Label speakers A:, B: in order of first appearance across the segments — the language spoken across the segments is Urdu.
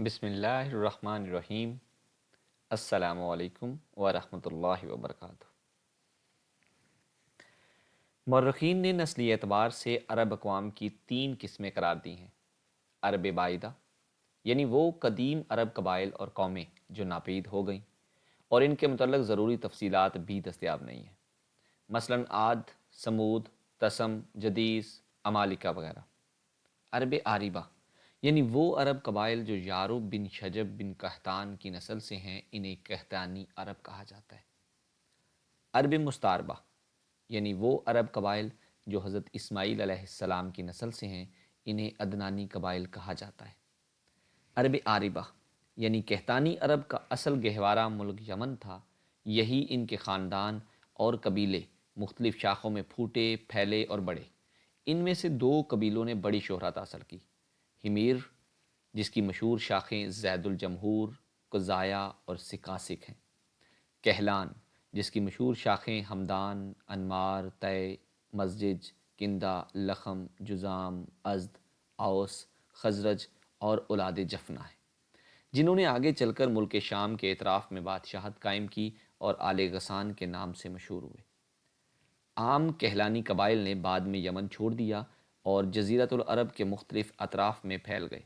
A: بسم اللہ الرحمن الرحیم۔ السلام علیکم ورحمۃ اللہ وبرکاتہ۔ مورخین نے نسلی اعتبار سے عرب اقوام کی 3 قسمیں قرار دی ہیں۔ عرب بعیدہ یعنی وہ قدیم عرب قبائل اور قومیں جو ناپید ہو گئیں اور ان کے متعلق ضروری تفصیلات بھی دستیاب نہیں ہیں، مثلاً عاد، سمود، تسم، جدیس، عمالقہ وغیرہ۔ عرب عاربہ یعنی وہ عرب قبائل جو یارب بن شجب بن قحطان کی نسل سے ہیں، انہیں قحطانی عرب کہا جاتا ہے۔ عرب مستعربہ یعنی وہ عرب قبائل جو حضرت اسماعیل علیہ السلام کی نسل سے ہیں، انہیں عدنانی قبائل کہا جاتا ہے۔ عرب عاربہ یعنی قحطانی عرب کا اصل گہوارہ ملک یمن تھا، یہی ان کے خاندان اور قبیلے مختلف شاخوں میں پھوٹے، پھیلے اور بڑھے۔ ان میں سے 2 قبیلوں نے بڑی شہرت حاصل کی۔ حمیر جس کی مشہور شاخیں زید الجمہور، قزایا اور سکاسک ہیں۔ کہلان جس کی مشہور شاخیں ہمدان، انمار، طے، مزجج، کندہ، لخم، جذام، ازد، اوس، خزرج اور اولاد جفنا ہیں، جنہوں نے آگے چل کر ملک شام کے اطراف میں بادشاہت قائم کی اور آل غسان کے نام سے مشہور ہوئے۔ عام کہلانی قبائل نے بعد میں یمن چھوڑ دیا اور جزیرۃ العرب کے مختلف اطراف میں پھیل گئے۔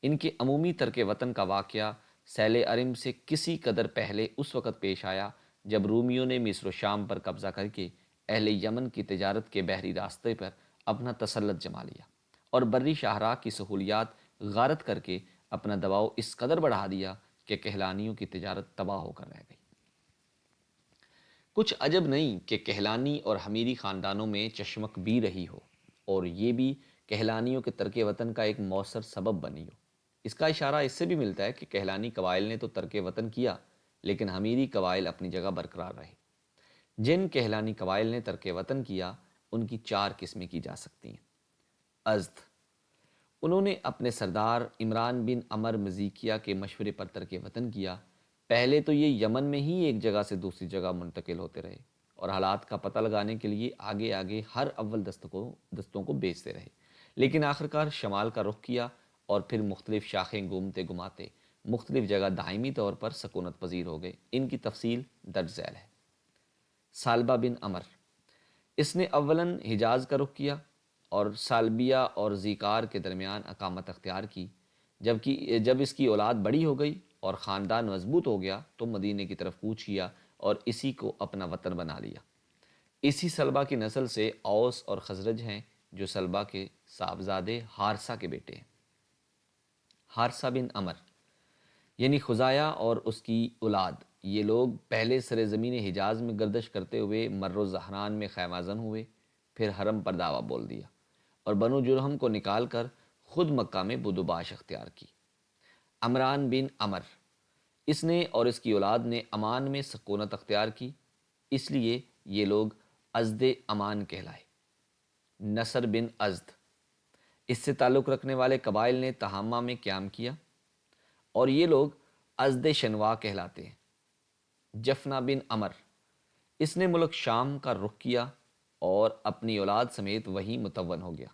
A: ان کے عمومی ترک وطن کا واقعہ سیل ارم سے کسی قدر پہلے اس وقت پیش آیا جب رومیوں نے مصر و شام پر قبضہ کر کے اہل یمن کی تجارت کے بحری راستے پر اپنا تسلط جما لیا اور بری شاہراہ کی سہولیات غارت کر کے اپنا دباؤ اس قدر بڑھا دیا کہ کہلانیوں کی تجارت تباہ ہو کر رہ گئی۔ کچھ عجب نہیں کہ کہلانی اور حمیری خاندانوں میں چشمک بھی رہی ہو اور یہ بھی کہلانیوں کے ترک وطن کا ایک مؤثر سبب بنی ہو۔ اس کا اشارہ اس سے بھی ملتا ہے کہ کہلانی قبائل نے تو ترک وطن کیا، لیکن حمیری قبائل اپنی جگہ برقرار رہے۔ جن کہلانی قبائل نے ترک وطن کیا ان کی 4 قسمیں کی جا سکتی ہیں۔ ازد انہوں نے اپنے سردار عمران بن عمر مزیکیہ کے مشورے پر ترک وطن کیا۔ پہلے تو یہ یمن میں ہی ایک جگہ سے دوسری جگہ منتقل ہوتے رہے اور حالات کا پتہ لگانے کے لیے آگے آگے ہر اول دستوں کو بیچتے رہے، لیکن آخرکار شمال کا رخ کیا اور پھر مختلف شاخیں گھومتے گھماتے مختلف جگہ دائمی طور پر سکونت پذیر ہو گئے۔ ان کی تفصیل درج ذیل ہے۔ سالبہ بن عمر اس نے اولاً حجاز کا رخ کیا اور سالبیہ اور زیکار کے درمیان اقامت اختیار کی۔ جب اس کی اولاد بڑی ہو گئی اور خاندان مضبوط ہو گیا تو مدینے کی طرف کوچ کیا اور اسی کو اپنا وطن بنا لیا۔ اسی سلبہ کی نسل سے اوس اور خزرج ہیں جو سلبہ کے صاحبزادے حارثہ کے بیٹے ہیں۔ حارثہ بن عمر یعنی خزایا اور اس کی اولاد، یہ لوگ پہلے سرزمین حجاز میں گردش کرتے ہوئے مر و زہران میں خیمہ زن ہوئے، پھر حرم پر دعویٰ بول دیا اور بنو جرہم کو نکال کر خود مکہ میں بدو باش اختیار کی۔ عمران بن عمر اس نے اور اس کی اولاد نے امان میں سکونت اختیار کی، اس لیے یہ لوگ ازد امان کہلائے۔ نصر بن ازد اس سے تعلق رکھنے والے قبائل نے تہامہ میں قیام کیا اور یہ لوگ ازد شنوا کہلاتے ہیں۔ جفنا بن عمر اس نے ملک شام کا رخ کیا اور اپنی اولاد سمیت وہیں متون ہو گیا۔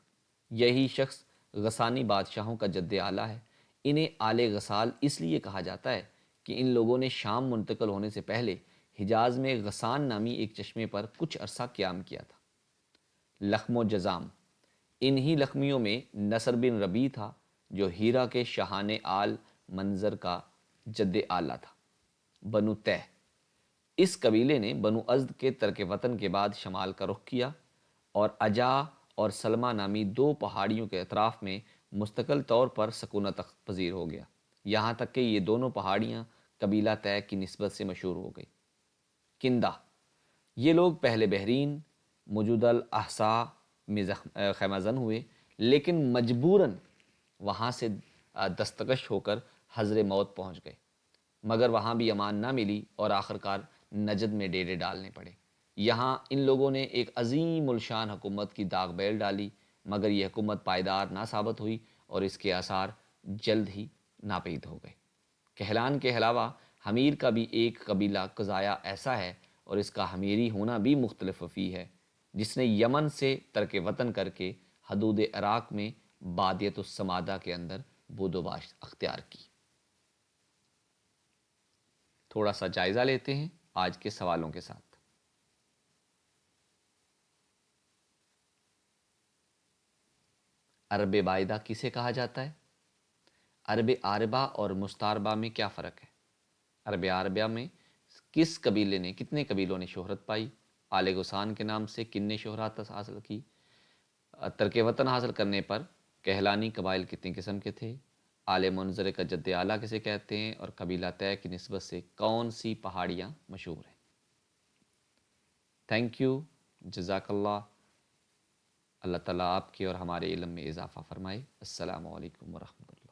A: یہی شخص غسانی بادشاہوں کا جد اعلیٰ ہے۔ انہیں آل غسال اس لیے کہا جاتا ہے کہ ان لوگوں نے شام منتقل ہونے سے پہلے حجاز میں غسان نامی ایک چشمے پر کچھ عرصہ قیام کیا تھا۔ لخم و جذام انہی لخمیوں میں نصر بن ربیع تھا جو ہیرا کے شاہان آل منظر کا جد اعلیٰ تھا۔ بنو طے اس قبیلے نے بنو ازد کے ترک وطن کے بعد شمال کا رخ کیا اور اجا اور سلمہ نامی 2 پہاڑیوں کے اطراف میں مستقل طور پر سکونت پذیر ہو گیا، یہاں تک کہ یہ دونوں پہاڑیاں قبیلہ طے کی نسبت سے مشہور ہو گئی۔ کندہ یہ لوگ پہلے بحرین موجودہ الاحساء میں خیمہ زن ہوئے، لیکن مجبوراً وہاں سے دستکش ہو کر حضر موت پہنچ گئے، مگر وہاں بھی امان نہ ملی اور آخرکار نجد میں ڈیرے ڈالنے پڑے۔ یہاں ان لوگوں نے ایک عظیم الشان حکومت کی داغ بیل ڈالی، مگر یہ حکومت پائیدار نہ ثابت ہوئی اور اس کے آثار جلد ہی ناپید ہو گئے۔ کہلان کے علاوہ حمیر کا بھی ایک قبیلہ قزایا ایسا ہے اور اس کا حمیری ہونا بھی مختلف وفی ہے، جس نے یمن سے ترک وطن کر کے حدود عراق میں بادیت السمادہ کے اندر بود و باش اختیار کی۔ تھوڑا سا جائزہ لیتے ہیں آج کے سوالوں کے ساتھ۔ عرب بائدہ کسے کہا جاتا ہے؟ عرب عاربہ اور مستعربہ میں کیا فرق ہے؟ عرب عاربہ میں کس قبیلے نے، کتنے قبیلوں نے شہرت پائی؟ آل غسان کے نام سے کن نے شہرت حاصل کی؟ ترک وطن حاصل کرنے پر کہلانی قبائل کتنے قسم کے تھے؟ آل منظر کا جد اعلیٰ کسے کہتے ہیں؟ اور قبیلہ طے کی نسبت سے کون سی پہاڑیاں مشہور ہیں؟ تھینک یو، جزاک اللہ۔ اللہ تعالیٰ آپ کے اور ہمارے علم میں اضافہ فرمائے۔ السلام علیکم ورحمۃ اللہ۔